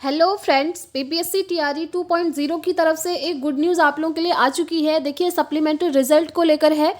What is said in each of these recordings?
Hello friends, PPSC TRE 2.0 की तरफ से एक गुड न्यूज़ आप लोगों के लिए आ चुकी है। देखिए, सप्लीमेंट्री रिजल्ट को लेकर है।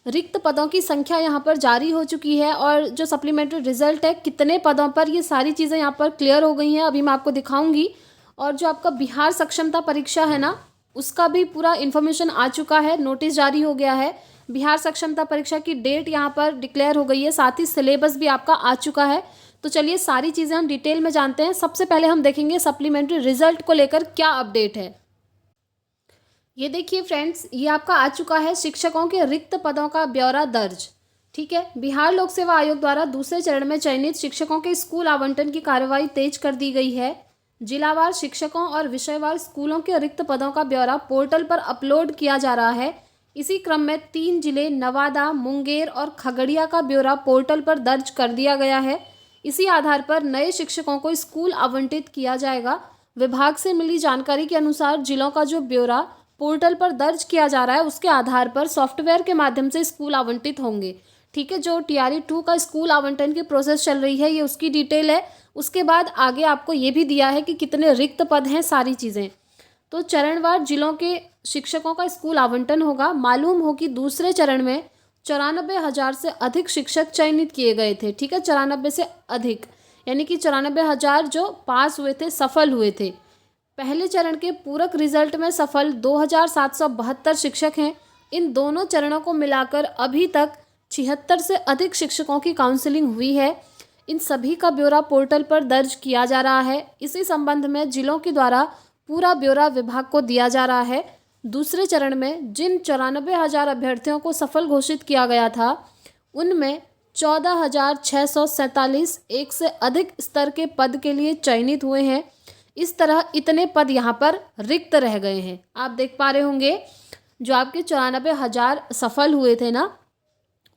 रिक्त पदों की संख्या यहाँ पर जारी हो चुकी है और जो सप्लीमेंट्री रिजल्ट है कितने पदों पर, ये सारी चीज़ें यहाँ पर क्लियर हो गई हैं। अभी मैं आपको दिखाऊंगी। और जो आपका बिहार सक्षमता परीक्षा है ना, उसका भी पूरा इन्फॉर्मेशन आ चुका है, नोटिस जारी हो गया है। बिहार सक्षमता परीक्षा की डेट यहाँ पर डिक्लेयर हो गई है, साथ ही सिलेबस भी आपका आ चुका है। तो चलिए सारी चीज़ें हम डिटेल में जानते हैं। सबसे पहले हम देखेंगे सप्लीमेंट्री रिजल्ट को लेकर क्या अपडेट है। ये देखिए फ्रेंड्स, ये आपका आ चुका है शिक्षकों के रिक्त पदों का ब्यौरा दर्ज। ठीक है, बिहार लोक सेवा आयोग द्वारा दूसरे चरण में चयनित शिक्षकों के स्कूल आवंटन की कार्रवाई तेज कर दी गई है। जिलावार शिक्षकों और विषयवार स्कूलों के रिक्त पदों का ब्यौरा पोर्टल पर अपलोड किया जा रहा है। इसी क्रम में 3 जिले नवादा, मुंगेर और खगड़िया का ब्यौरा पोर्टल पर दर्ज कर दिया गया है। इसी आधार पर नए शिक्षकों को स्कूल आवंटित किया जाएगा। विभाग से मिली जानकारी के अनुसार जिलों का जो ब्यौरा पोर्टल पर दर्ज किया जा रहा है, उसके आधार पर सॉफ्टवेयर के माध्यम से स्कूल आवंटित होंगे। ठीक है, जो टीआरई 2 का स्कूल आवंटन की प्रोसेस चल रही है, ये उसकी डिटेल है। उसके बाद आगे आपको ये भी दिया है कि कितने रिक्त पद हैं, सारी चीज़ें। तो चरणवार जिलों के शिक्षकों का स्कूल आवंटन होगा। मालूम हो कि दूसरे चरण में 94,000 से अधिक शिक्षक चयनित किए गए थे। ठीक है, 94 से अधिक, यानी कि 94,000 जो पास हुए थे, सफल हुए थे। पहले चरण के पूरक रिजल्ट में सफल 2,772 शिक्षक हैं। इन दोनों चरणों को मिलाकर अभी तक 76 से अधिक शिक्षकों की काउंसलिंग हुई है। इन सभी का ब्यौरा पोर्टल पर दर्ज किया जा रहा है। इसी संबंध में जिलों के द्वारा पूरा ब्यौरा विभाग को दिया जा रहा है। दूसरे चरण में जिन 94,000 अभ्यर्थियों को सफल घोषित किया गया था, उनमें 14,647 एक से अधिक स्तर के पद के लिए चयनित हुए हैं। इस तरह इतने पद यहाँ पर रिक्त रह गए हैं। आप देख पा रहे होंगे, जो आपके 94,000 सफल हुए थे ना,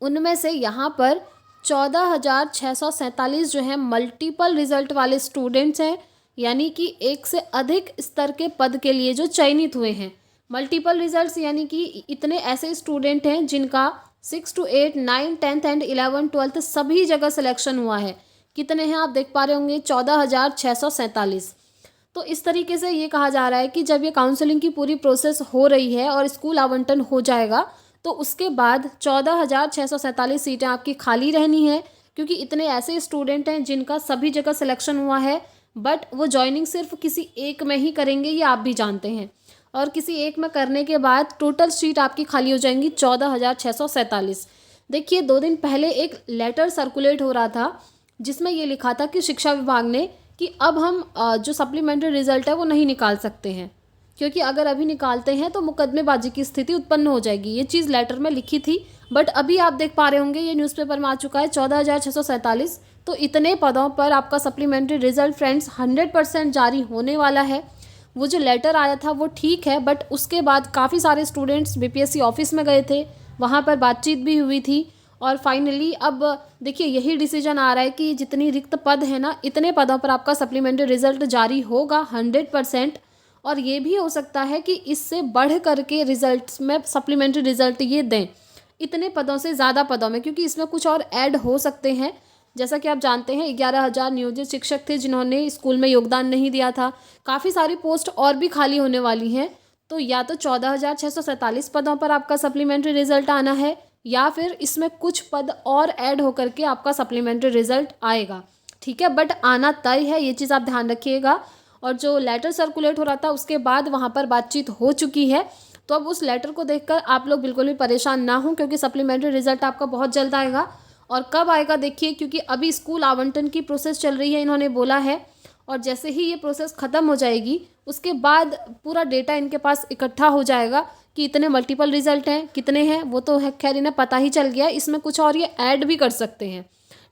उनमें से यहाँ पर 14,647 जो है मल्टीपल रिजल्ट वाले स्टूडेंट्स हैं, यानी कि एक से अधिक स्तर के पद के लिए जो चयनित हुए हैं। मल्टीपल रिजल्ट्स यानी कि इतने ऐसे स्टूडेंट हैं जिनका 6 to 8, 9, 10th एंड 11, 12th सभी जगह सिलेक्शन हुआ है। कितने हैं आप देख पा रहे होंगे, 14,647। तो इस तरीके से ये कहा जा रहा है कि जब ये काउंसलिंग की पूरी प्रोसेस हो रही है और स्कूल आवंटन हो जाएगा, तो उसके बाद 14,647 सीटें आपकी खाली रहनी है, क्योंकि इतने ऐसे स्टूडेंट हैं जिनका सभी जगह सिलेक्शन हुआ है, बट वो ज्वाइनिंग सिर्फ किसी एक में ही करेंगे, ये आप भी जानते हैं। और किसी एक में करने के बाद टोटल सीट आपकी खाली हो जाएंगी 14,647। देखिए, 2 दिन पहले एक लेटर सर्कुलेट हो रहा था जिसमें ये लिखा था कि शिक्षा विभाग ने कि अब हम जो सप्लीमेंट्री रिजल्ट है वो नहीं निकाल सकते हैं, क्योंकि अगर अभी निकालते हैं तो मुकदमेबाजी की स्थिति उत्पन्न हो जाएगी। ये चीज़ लेटर में लिखी थी, बट अभी आप देख पा रहे होंगे ये न्यूज़पेपर में आ चुका है 14,647। तो इतने पदों पर आपका सप्लीमेंट्री रिजल्ट फ्रेंड्स 100% जारी होने वाला है। वो जो लेटर आया था वो ठीक है, बट उसके बाद काफ़ी सारे स्टूडेंट्स बीपीएससी ऑफिस में गए थे, वहाँ पर बातचीत भी हुई थी। और फाइनली अब देखिए यही डिसीजन आ रहा है कि जितनी रिक्त पद है ना, इतने पदों पर आपका सप्लीमेंट्री रिजल्ट जारी होगा 100%। और ये भी हो सकता है कि इससे बढ़ करके रिजल्ट्स में सप्लीमेंट्री रिजल्ट ये दें, इतने पदों से ज़्यादा पदों में, क्योंकि इसमें कुछ और ऐड हो सकते हैं। जैसा कि आप जानते हैं 11,000 नियोजित शिक्षक थे जिन्होंने स्कूल में योगदान नहीं दिया था। काफ़ी सारी पोस्ट और भी खाली होने वाली हैं। तो या तो 14,647 पदों पर आपका सप्लीमेंट्री रिजल्ट आना है, या फिर इसमें कुछ पद और ऐड होकर के आपका सप्लीमेंट्री रिजल्ट आएगा। ठीक है, बट आना तय है, ये चीज़ आप ध्यान रखिएगा। और जो लेटर सर्कुलेट हो रहा था उसके बाद वहाँ पर बातचीत हो चुकी है। तो अब उस लेटर को देखकर आप लोग बिल्कुल भी परेशान ना हों, क्योंकि सप्लीमेंट्री रिजल्ट आपका बहुत जल्द आएगा। और कब आएगा देखिए, क्योंकि अभी स्कूल आवंटन की प्रोसेस चल रही है, इन्होंने बोला है। और जैसे ही ये प्रोसेस ख़त्म हो जाएगी, उसके बाद पूरा डेटा इनके पास इकट्ठा हो जाएगा कि इतने मल्टीपल रिजल्ट हैं, कितने हैं, वो तो है खैर इन्हें पता ही चल गया। इसमें कुछ और ये ऐड भी कर सकते हैं।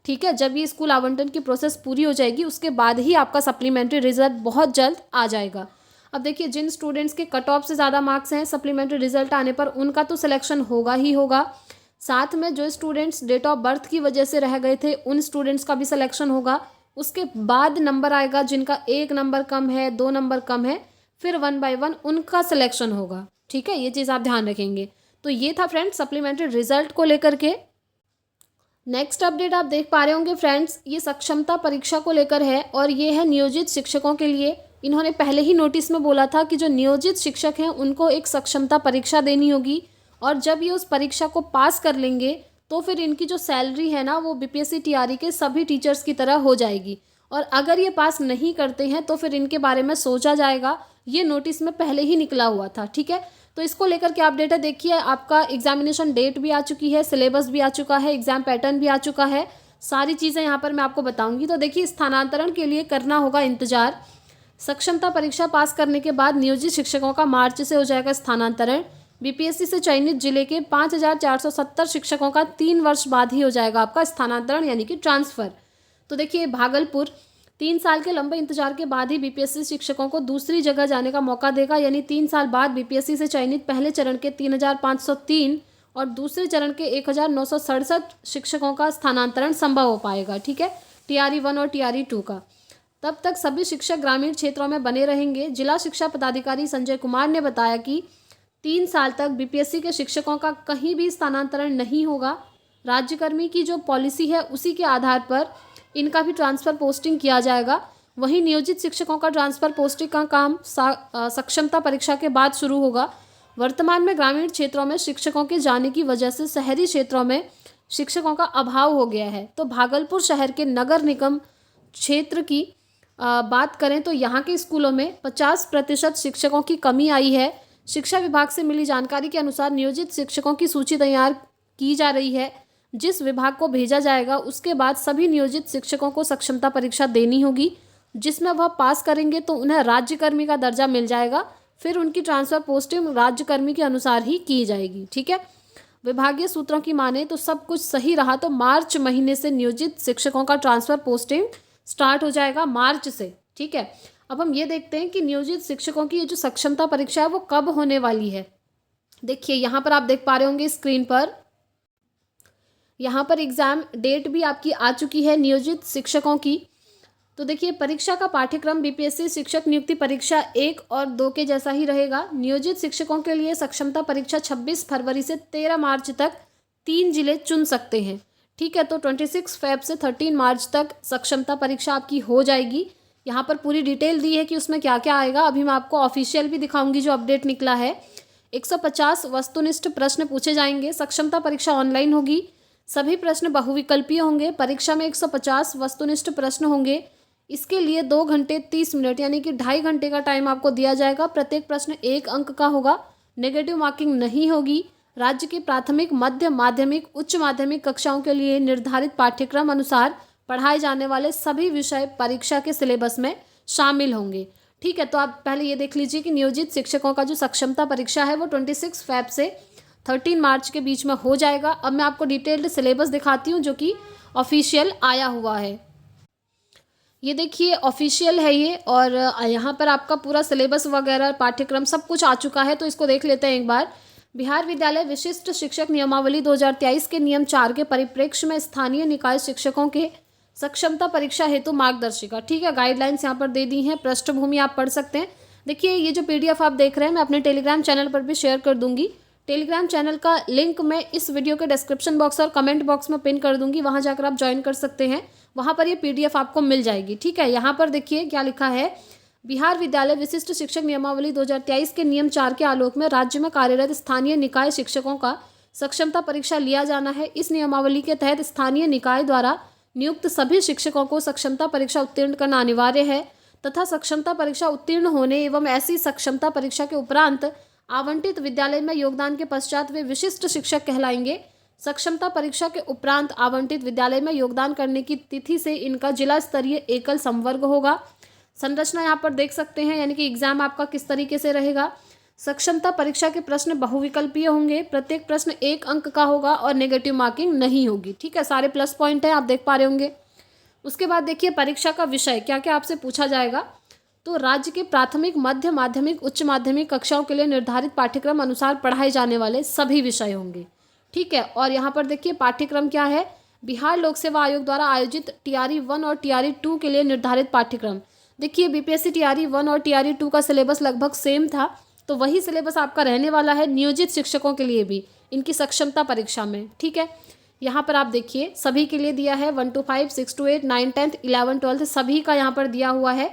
ठीक है, जब ये स्कूल आवंटन की प्रोसेस पूरी हो जाएगी, उसके बाद ही आपका सप्लीमेंट्री रिजल्ट बहुत जल्द आ जाएगा। अब देखिए, जिन स्टूडेंट्स के कट ऑफ से ज़्यादा मार्क्स हैं सप्लीमेंट्री रिजल्ट आने पर, उनका तो सिलेक्शन होगा ही होगा। साथ में जो स्टूडेंट्स डेट ऑफ बर्थ की वजह से रह गए थे, उन स्टूडेंट्स का भी सिलेक्शन होगा। उसके बाद नंबर आएगा जिनका 1 नंबर कम है, 2 नंबर कम है, फिर 1 by 1 उनका सिलेक्शन होगा। ठीक है, ये चीज़ आप ध्यान रखेंगे। तो ये था फ्रेंड्स सप्लीमेंट्री रिजल्ट को लेकर के। नेक्स्ट अपडेट आप देख पा रहे होंगे फ्रेंड्स, ये सक्षमता परीक्षा को लेकर है और ये है नियोजित शिक्षकों के लिए। इन्होंने पहले ही नोटिस में बोला था कि जो नियोजित शिक्षक हैं उनको एक सक्षमता परीक्षा देनी होगी और जब ये उस परीक्षा को पास कर लेंगे तो फिर इनकी जो सैलरी है ना वो बीपीएससी टीआरई के सभी टीचर्स की तरह हो जाएगी। और अगर ये पास नहीं करते हैं तो फिर इनके बारे में सोचा जाएगा। ये नोटिस में पहले ही निकला हुआ था, ठीक है। तो इसको लेकर क्या अपडेट है देखिए, आपका एग्जामिनेशन डेट भी आ चुकी है, सिलेबस भी आ चुका है, एग्जाम पैटर्न भी आ चुका है, सारी चीज़ें यहाँ पर मैं आपको बताऊंगी। तो देखिए, स्थानांतरण के लिए करना होगा इंतजार। सक्षमता परीक्षा पास करने के बाद नियोजित शिक्षकों का मार्च से हो जाएगा स्थानांतरण। बीपीएससी से चयनित जिले के 5470 शिक्षकों का 3 वर्ष बाद ही हो जाएगा आपका स्थानांतरण यानी कि ट्रांसफ़र। तो देखिए, भागलपुर 3 साल के लंबे इंतजार के बाद ही बीपीएससी शिक्षकों को दूसरी जगह जाने का मौका देगा, यानी 3 साल बाद बीपीएससी से चयनित पहले चरण के 3503 और दूसरे चरण के 1967 शिक्षकों का स्थानांतरण संभव हो पाएगा, ठीक है, टीआरई 1 और टीआरई 2 का। तब तक सभी शिक्षक ग्रामीण क्षेत्रों में बने रहेंगे। जिला शिक्षा पदाधिकारी संजय कुमार ने बताया कि 3 साल तक बीपीएससी के शिक्षकों का कहीं भी स्थानांतरण नहीं होगा। राज्यकर्मी की जो पॉलिसी है उसी के आधार पर इनका भी ट्रांसफ़र पोस्टिंग किया जाएगा। वहीं नियोजित शिक्षकों का ट्रांसफ़र पोस्टिंग का काम सक्षमता परीक्षा के बाद शुरू होगा। वर्तमान में ग्रामीण क्षेत्रों में शिक्षकों के जाने की वजह से शहरी क्षेत्रों में शिक्षकों का अभाव हो गया है। तो भागलपुर शहर के नगर निगम क्षेत्र की बात करें तो यहाँ के स्कूलों में 50% शिक्षकों की कमी आई है। शिक्षा विभाग से मिली जानकारी के अनुसार नियोजित शिक्षकों की सूची तैयार की जा रही है, जिस विभाग को भेजा जाएगा उसके बाद सभी नियोजित शिक्षकों को सक्षमता परीक्षा देनी होगी, जिसमें वह पास करेंगे तो उन्हें राज्यकर्मी का दर्जा मिल जाएगा। फिर उनकी ट्रांसफ़र पोस्टिंग राज्यकर्मी के अनुसार ही की जाएगी, ठीक है। विभागीय सूत्रों की माने तो सब कुछ सही रहा तो मार्च महीने से नियोजित शिक्षकों का ट्रांसफ़र पोस्टिंग स्टार्ट हो जाएगा, मार्च से, ठीक है। अब हम ये देखते हैं कि नियोजित शिक्षकों की ये जो सक्षमता परीक्षा है वो कब होने वाली है। देखिए, यहाँ पर आप देख पा रहे होंगे स्क्रीन पर, यहाँ पर एग्ज़ाम डेट भी आपकी आ चुकी है नियोजित शिक्षकों की। तो देखिए, परीक्षा का पाठ्यक्रम बीपीएससी शिक्षक नियुक्ति परीक्षा 1 और 2 के जैसा ही रहेगा। नियोजित शिक्षकों के लिए सक्षमता परीक्षा 26 फरवरी से 13 मार्च तक 3 जिले चुन सकते हैं, ठीक है। तो 26 फ़रवरी से 13 मार्च तक सक्षमता परीक्षा आपकी हो जाएगी। यहाँ पर पूरी डिटेल दी है कि उसमें क्या क्या आएगा। अभी मैं आपको ऑफिशियल भी दिखाऊंगी जो अपडेट निकला है। 150 वस्तुनिष्ठ प्रश्न पूछे जाएंगे। सक्षमता परीक्षा ऑनलाइन होगी। सभी प्रश्न बहुविकल्पीय होंगे। परीक्षा में 150 वस्तुनिष्ठ प्रश्न होंगे। इसके लिए 2 घंटे 30 मिनट यानी कि 2.5 घंटे का टाइम आपको दिया जाएगा। प्रत्येक प्रश्न 1 अंक का होगा। नेगेटिव मार्किंग नहीं होगी। राज्य के प्राथमिक, मध्य माध्यमिक, उच्च माध्यमिक कक्षाओं के लिए निर्धारित पाठ्यक्रम अनुसार पढ़ाए जाने वाले सभी विषय परीक्षा के सिलेबस में शामिल होंगे, ठीक है। तो आप पहले ये देख लीजिए कि नियोजित शिक्षकों का जो सक्षमता परीक्षा है वो 26 फ़रवरी से 13 मार्च के बीच में हो जाएगा। अब मैं आपको डिटेल्ड सिलेबस दिखाती हूँ जो कि ऑफिशियल आया हुआ है। ये देखिए, ऑफिशियल है ये, और यहाँ पर आपका पूरा सिलेबस वगैरह पाठ्यक्रम सब कुछ आ चुका है। तो इसको देख लेते हैं एक बार। बिहार विद्यालय विशिष्ट शिक्षक नियमावली 2023 के नियम 4 के परिप्रेक्ष्य में स्थानीय निकाय शिक्षकों के सक्षमता परीक्षा हेतु मार्गदर्शिका, ठीक है, गाइडलाइंस यहाँ पर दे दी हैं। पृष्ठभूमि आप पढ़ सकते हैं। देखिए, ये जो पीडीएफ आप देख रहे हैं मैं अपने टेलीग्राम चैनल पर भी शेयर कर दूंगी। टेलीग्राम चैनल का लिंक मैं इस वीडियो के डिस्क्रिप्शन बॉक्स और कमेंट बॉक्स में पिन कर दूंगी, वहाँ जाकर आप ज्वाइन कर सकते हैं। वहाँ पर ये पीडीएफ आपको मिल जाएगी, ठीक है। यहाँ पर देखिए क्या लिखा है। बिहार विद्यालय विशिष्ट शिक्षक नियमावली 2023 के नियम 4 के आलोक में राज्य में कार्यरत स्थानीय निकाय शिक्षकों का सक्षमता परीक्षा लिया जाना है। इस नियमावली के तहत स्थानीय निकाय द्वारा नियुक्त सभी शिक्षकों को सक्षमता परीक्षा उत्तीर्ण करना अनिवार्य है तथा सक्षमता परीक्षा उत्तीर्ण होने एवं ऐसी सक्षमता परीक्षा के उपरांत आवंटित विद्यालय में योगदान के पश्चात वे विशिष्ट शिक्षक कहलाएंगे। सक्षमता परीक्षा के उपरांत आवंटित विद्यालय में योगदान करने की तिथि से इनका जिला स्तरीय एकल संवर्ग होगा। संरचना यहाँ पर देख सकते हैं, यानी कि एग्जाम आपका किस तरीके से रहेगा। सक्षमता परीक्षा के प्रश्न बहुविकल्पीय होंगे। प्रत्येक प्रश्न 1 अंक का होगा और नेगेटिव मार्किंग नहीं होगी, ठीक है। सारे प्लस पॉइंट है, आप देख पा रहे होंगे। उसके बाद देखिए, परीक्षा का विषय क्या क्या आपसे पूछा जाएगा। तो राज्य के प्राथमिक, मध्य माध्यमिक, उच्च माध्यमिक कक्षाओं के लिए निर्धारित पाठ्यक्रम अनुसार पढ़ाए जाने वाले सभी विषय होंगे, ठीक है। और यहाँ पर देखिए पाठ्यक्रम क्या है। बिहार लोक सेवा आयोग द्वारा आयोजित टीआरई 1 और टीआरई 2 के लिए निर्धारित पाठ्यक्रम। देखिए, बीपीएससी टीआरई 1 और टीआरई 2 का सिलेबस लगभग सेम था, तो वही सिलेबस आपका रहने वाला है नियोजित शिक्षकों के लिए भी इनकी सक्षमता परीक्षा में, ठीक है। यहाँ पर आप देखिए सभी के लिए दिया है 1 to 5, 6 to 8, 9, 10, 11, 12 सभी का यहाँ पर दिया हुआ है।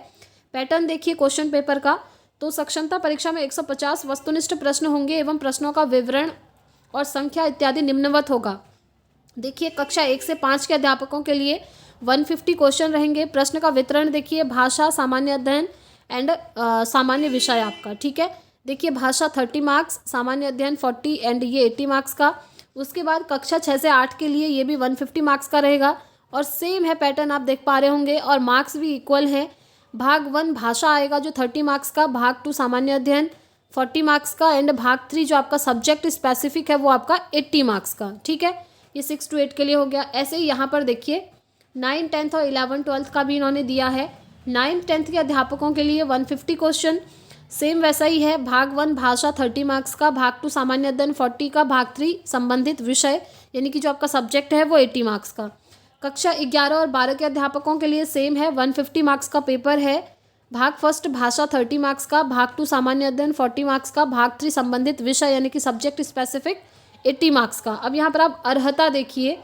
पैटर्न देखिए क्वेश्चन पेपर का, तो सक्षमता परीक्षा में 150 वस्तुनिष्ठ प्रश्न होंगे एवं प्रश्नों का विवरण और संख्या इत्यादि निम्नवत होगा। देखिए कक्षा 1 से 5 के अध्यापकों के लिए 150 क्वेश्चन रहेंगे। प्रश्न का वितरण देखिए भाषा, सामान्य अध्ययन एंड सामान्य विषय आपका, ठीक है। देखिए भाषा 30 मार्क्स, सामान्य अध्ययन 40 एंड ये 80 मार्क्स का। उसके बाद कक्षा 6 से 8 के लिए ये भी 150 मार्क्स का रहेगा और सेम है पैटर्न, आप देख पा रहे होंगे, और मार्क्स भी इक्वल है। भाग 1 भाषा आएगा जो 30 मार्क्स का, भाग 2 सामान्य अध्ययन 40 मार्क्स का एंड भाग 3 जो आपका सब्जेक्ट स्पेसिफिक है वो आपका 80 मार्क्स का, ठीक है। ये 6 to 8 के लिए हो गया। ऐसे ही यहाँ पर देखिए 9, 10 और 11, 12 का भी इन्होंने दिया है। 9, 10 के अध्यापकों के लिए 150 क्वेश्चन, सेम वैसा ही है। भाग 1 भाषा 30 मार्क्स का, भाग 2 सामान्य अध्ययन 40 का, भाग 3 संबंधित विषय यानी कि जो आपका सब्जेक्ट है वो 80 मार्क्स का। कक्षा 11 और 12 के अध्यापकों के लिए सेम है, 150 मार्क्स का पेपर है। भाग 1 भाषा 30 मार्क्स का, भाग 2 सामान्य अध्ययन 40 मार्क्स का, भाग 3 संबंधित विषय यानी कि सब्जेक्ट स्पेसिफिक 80 मार्क्स का। अब यहाँ पर आप अर्हता देखिए,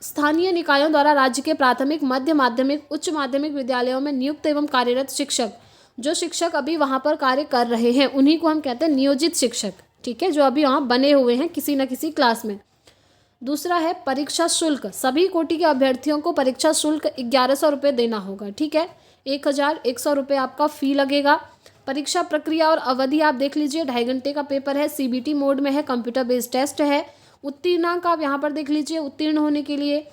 स्थानीय निकायों द्वारा राज्य के प्राथमिक, मध्य माध्यमिक, उच्च माध्यमिक विद्यालयों में नियुक्त एवं कार्यरत शिक्षक, जो शिक्षक अभी वहाँ पर कार्य कर रहे हैं उन्हीं को हम कहते हैं नियोजित शिक्षक, ठीक है, जो अभी वहाँ बने हुए हैं किसी न किसी क्लास में। दूसरा है परीक्षा शुल्क, सभी कोटि के अभ्यर्थियों को परीक्षा शुल्क 1100 रुपये देना होगा, ठीक है। 1100 रुपये आपका फ़ी लगेगा। परीक्षा प्रक्रिया और अवधि आप देख लीजिए, 2.5 घंटे का पेपर है, CBT मोड में है, कंप्यूटर बेस्ड टेस्ट है। उत्तीर्णांक आप यहाँ पर देख लीजिए, उत्तीर्ण होने के लिए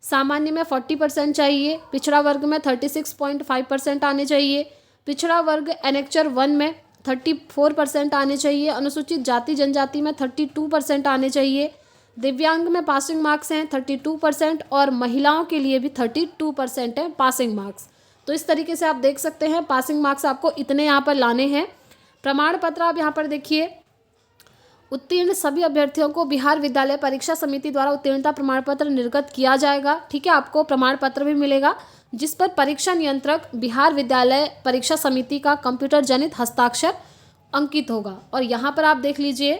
सामान्य में 40% चाहिए, पिछड़ा वर्ग में 36.5% आने चाहिए, पिछड़ा वर्ग एनेक्चर 1 में 34% आने चाहिए, अनुसूचित जाति जनजाति में 32% आने चाहिए, दिव्यांग में पासिंग मार्क्स हैं 32% और महिलाओं के लिए भी 32% है पासिंग मार्क्स। तो इस तरीके से आप देख सकते हैं पासिंग मार्क्स आपको इतने यहाँ पर लाने हैं। प्रमाण पत्र आप यहाँ पर देखिए, उत्तीर्ण सभी अभ्यर्थियों को बिहार विद्यालय परीक्षा समिति द्वारा उत्तीर्णता प्रमाण पत्र निर्गत किया जाएगा, ठीक है। आपको प्रमाण पत्र भी मिलेगा जिस पर परीक्षा नियंत्रक बिहार विद्यालय परीक्षा समिति का कंप्यूटर जनित हस्ताक्षर अंकित होगा। और यहाँ पर आप देख लीजिए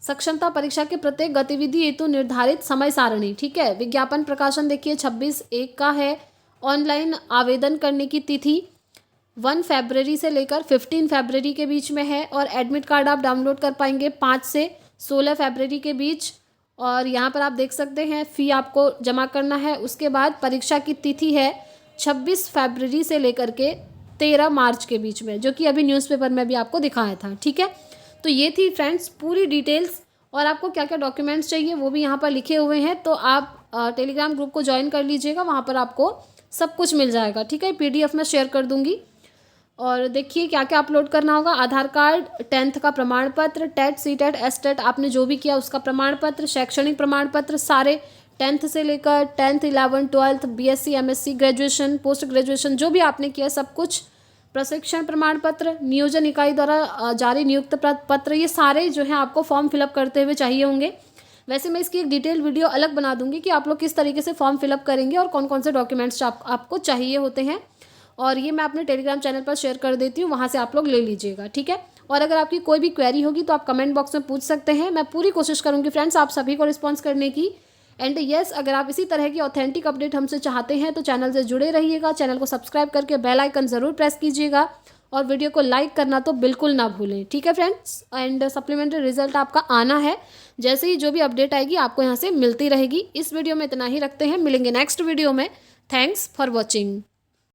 सक्षमता परीक्षा के प्रत्येक गतिविधि हेतु निर्धारित समय सारणी, ठीक है। विज्ञापन प्रकाशन देखिए 26/1 का है। ऑनलाइन आवेदन करने की तिथि 1 फरवरी से लेकर 15 फरवरी के बीच में है और एडमिट कार्ड आप डाउनलोड कर पाएंगे 5 से 16 फरवरी के बीच। और यहाँ पर आप देख सकते हैं फ़ी आपको जमा करना है। उसके बाद परीक्षा की तिथि है 26 फरवरी से लेकर के 13 मार्च के बीच में, जो कि अभी न्यूज़पेपर में भी आपको दिखाया था, ठीक है। तो ये थी फ्रेंड्स पूरी डिटेल्स, और आपको क्या क्या डॉक्यूमेंट्स चाहिए वो भी यहाँ पर लिखे हुए हैं। तो आप टेलीग्राम ग्रुप को ज्वाइन कर लीजिएगा, वहाँ पर आपको सब कुछ मिल जाएगा, ठीक है। PDF में शेयर कर दूँगी। और देखिए क्या क्या अपलोड करना होगा, आधार कार्ड, 10th का प्रमाण पत्र, टेट, CTET, STET आपने जो भी किया उसका प्रमाण पत्र, शैक्षणिक प्रमाण पत्र सारे 10th से लेकर 10th, 11, 12, BSc, MSc, graduation, post graduation जो भी आपने किया सब कुछ, प्रशिक्षण प्रमाण पत्र, नियोजन इकाई द्वारा जारी नियुक्त पत्र, ये सारे जो हैं आपको फॉर्म फिलअप करते हुए चाहिए होंगे। वैसे मैं इसकी एक डिटेल वीडियो अलग बना दूंगी कि आप लोग किस तरीके से फॉर्म फिलअप करेंगे और कौन कौन से डॉक्यूमेंट्स आपको चाहिए होते हैं, और ये मैं अपने टेलीग्राम चैनल पर शेयर कर देती हूँ, वहाँ से आप लोग ले लीजिएगा, ठीक है। और अगर आपकी कोई भी क्वेरी होगी तो आप कमेंट बॉक्स में पूछ सकते हैं, मैं पूरी कोशिश करूँगी फ्रेंड्स आप सभी को रिस्पॉन्स करने की। एंड यस, अगर आप इसी तरह की ऑथेंटिक अपडेट हमसे चाहते हैं तो चैनल से जुड़े रहिएगा, चैनल को सब्सक्राइब करके बेल आइकन ज़रूर प्रेस कीजिएगा और वीडियो को लाइक करना तो बिल्कुल ना भूलें, ठीक है फ्रेंड्स। एंड सप्लीमेंट्री रिजल्ट आपका आना है, जैसे ही जो भी अपडेट आएगी आपको यहाँ से मिलती रहेगी। इस वीडियो में इतना ही रखते हैं, मिलेंगे नेक्स्ट वीडियो में। Thanks for watching.